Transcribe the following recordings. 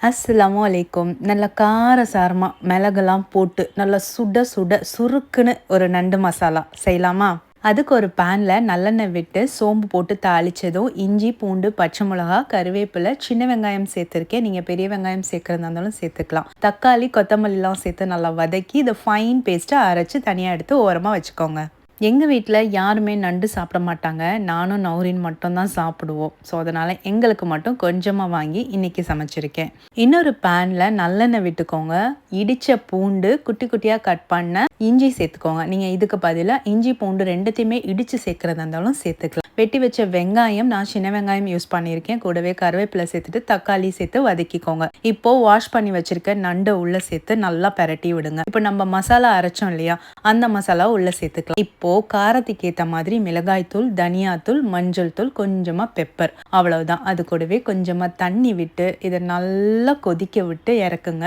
அஸ்ஸலாமு அலைக்கும். நல்லா காரசாரமா மிளகெல்லாம் போட்டு நல்லா சுட சுட சுருக்குன்னு ஒரு நண்டு மசாலா செய்யலாமா? அதுக்கு ஒரு பேன்ல நல்லெண்ணெய் விட்டு சோம்பு போட்டு தாளிச்சதும் இஞ்சி, பூண்டு, பச்சை மிளகா, கருவேப்பிலை, சின்ன வெங்காயம் சேர்த்துருக்கேன். நீங்க பெரிய வெங்காயம் சேர்க்கறதா இருந்தாலும் சேர்த்துக்கலாம். தக்காளி, கொத்தமல்லிலாம் சேர்த்து நல்லா வதக்கி இதை ஃபைன் பேஸ்ட்டா அரைச்சு தனியா எடுத்து ஓரமா வச்சுக்கோங்க. எங்க வீட்ல யாருமே நண்டு சாப்பிட மாட்டாங்க. நானும் நௌரீன் மட்டும் தான் சாப்பிடுவோம். ஸோ, அதனால எங்களுக்கு மட்டும் கொஞ்சமா வாங்கி இன்னைக்கு சமைச்சிருக்கேன். இன்னொரு பேன்ல நல்லெண்ணெய் விட்டுக்கோங்க. இடிச்ச பூண்டு, குட்டி குட்டியா கட் பண்ண இஞ்சி சேர்த்துக்கோங்க. நீங்க இதுக்கு பதிலா இஞ்சி, பூண்டு 2த்தையுமே இடிச்சு சேர்க்கிறதா இருந்தாலும் சேர்த்துக்கலாம். வெட்டி வச்ச வெங்காயம், நான் சின்ன வெங்காயம் யூஸ் பண்ணியிருக்கேன். கூடவே கருவேப்பிலை சேர்த்துட்டு தக்காளி சேர்த்து வதக்கிக்கோங்க. இப்போ வாஷ் பண்ணி வச்சிருக்க நண்டை உள்ள சேர்த்து நல்லா பெரட்டி விடுங்க. இப்போ நம்ம மசாலா அரைச்சோம் இல்லையா, அந்த மசாலா உள்ள சேர்த்துக்கலாம். இப்போ காரத்துக்கு ஏற்ற மாதிரி மிளகாய்த்தூள், தனியாத்தூள், மஞ்சள் தூள், கொஞ்சமா பெப்பர், அவ்வளவுதான். அது கூடவே கொஞ்சமா தண்ணி விட்டு இதை நல்லா கொதிக்க விட்டு இறக்குங்க.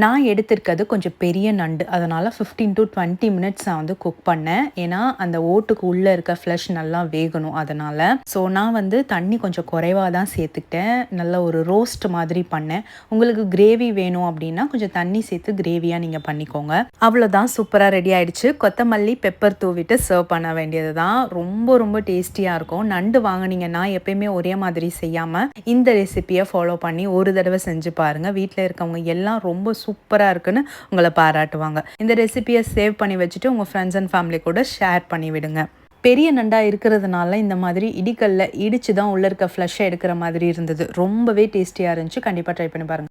நான் எடுத்திருக்கிறது கொஞ்சம் பெரிய நண்டு, அதனால 15 to 20 மினிட்ஸ் நான் வந்து குக் பண்ணேன். ஏன்னா அந்த ஓட்டுக்கு உள்ள இருக்க ஃப்ளஷ் நல்லா வேகணும். அதனால ஸோ நான் வந்து தண்ணி கொஞ்சம் குறைவாக தான் சேர்த்துக்கிட்டேன். நல்ல ஒரு ரோஸ்ட் மாதிரி பண்ணேன். உங்களுக்கு கிரேவி வேணும் அப்படின்னா கொஞ்சம் தண்ணி சேர்த்து கிரேவியாக நீங்கள் பண்ணிக்கோங்க. அவ்வளோதான், சூப்பராக ரெடி ஆயிடுச்சு. கொத்தமல்லி, பெப்பர் தூவிட்டு சர்வ் பண்ண வேண்டியது தான். ரொம்ப ரொம்ப டேஸ்டியாக இருக்கும். நண்டு வாங்கினீங்கன்னா எப்பயுமே ஒரே மாதிரி செய்யாமல் இந்த ரெசிபியை ஃபாலோ பண்ணி ஒரு தடவை செஞ்சு பாருங்கள். வீட்டில் இருக்கவங்க எல்லாம் ரொம்ப சூப்பராக இருக்குன்னு உங்களை பாராட்டுவாங்க. இந்த ரெசிபியை சேவ் பண்ணி வச்சுட்டு உங்கள் ஃப்ரெண்ட்ஸ் அண்ட் ஃபேமிலி கூட ஷேர் பண்ணி விடுங்க. பெரிய நண்டாக இருக்கிறதுனால இந்த மாதிரி இடிக்கல்ல இடிச்சு தான் உள்ள இருக்க ஃப்ளஷை எடுக்கிற மாதிரி இருந்தது. ரொம்பவே டேஸ்டியாக இருந்துச்சு. கண்டிப்பாக ட்ரை பண்ணி பாருங்கள்.